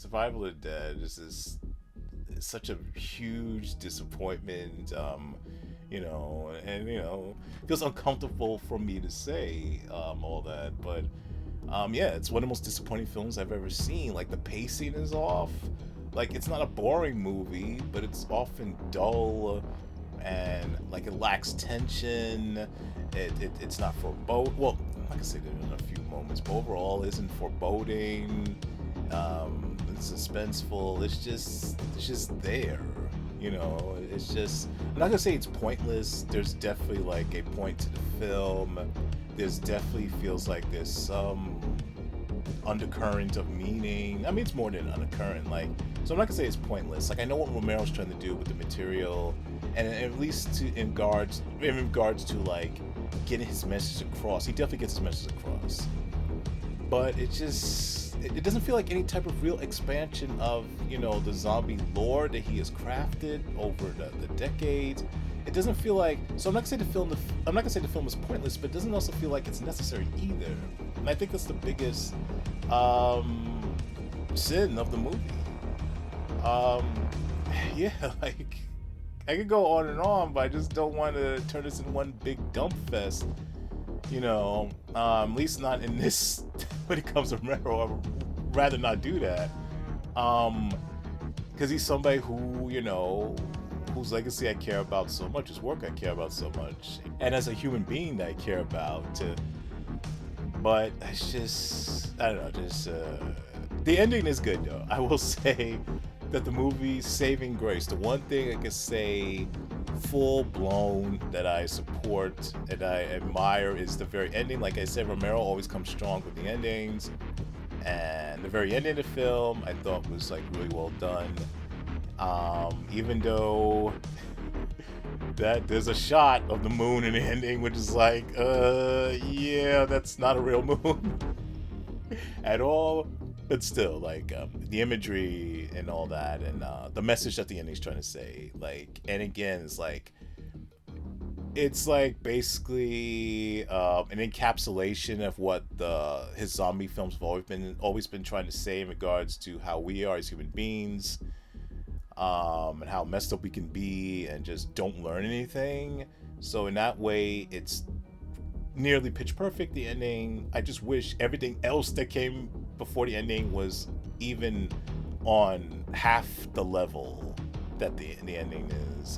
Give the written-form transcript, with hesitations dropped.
Survival of the Dead is such a huge disappointment. Feels uncomfortable for me to say all that, but yeah, it's one of the most disappointing films I've ever seen. Like the pacing is off. Like it's not a boring movie, but it's often dull, and like it lacks tension. It's not foreboding. Well, I'm not gonna say that in a few moments, but overall, isn't foreboding. It's suspenseful. It's just there. It's just. I'm not gonna say it's pointless. There's definitely like a point to the film. There's definitely feels like there's some undercurrent of meaning. I mean, it's more than an undercurrent. Like, so I'm not gonna say it's pointless. Like, I know what Romero's trying to do with the material, and at least in regards to like getting his message across, he definitely gets his message across. But it doesn't feel like any type of real expansion of the zombie lore that he has crafted over the decades. It doesn't feel like, so I'm not gonna say the film is pointless, but it doesn't also feel like it's necessary either. And I think that's the biggest sin of the movie. Um, yeah, like I could go on and on, but I just don't want to turn this in one big dump fest. At least not in this. When it comes to Romero, I'd rather not do that. Because he's somebody who whose legacy I care about so much, his work I care about so much, and as a human being that I care about. But it's just, I don't know, the ending is good though. I will say that the movie's saving grace. The one thing I can say full blown that I support and I admire is the very ending. Like I said, Romero always comes strong with the endings, and the very ending of the film I thought was like really well done. Even though that there's a shot of the moon in the ending, which is like, yeah, that's not a real moon at all. But still, like the imagery and all that, and the message that the ending's trying to say, like, and again, it's like basically an encapsulation of what the his zombie films have always been trying to say in regards to how we are as human beings, and how messed up we can be and just don't learn anything. So in that way, it's nearly pitch perfect. The ending, I just wish everything else that came before the ending was even on half the level that the ending is.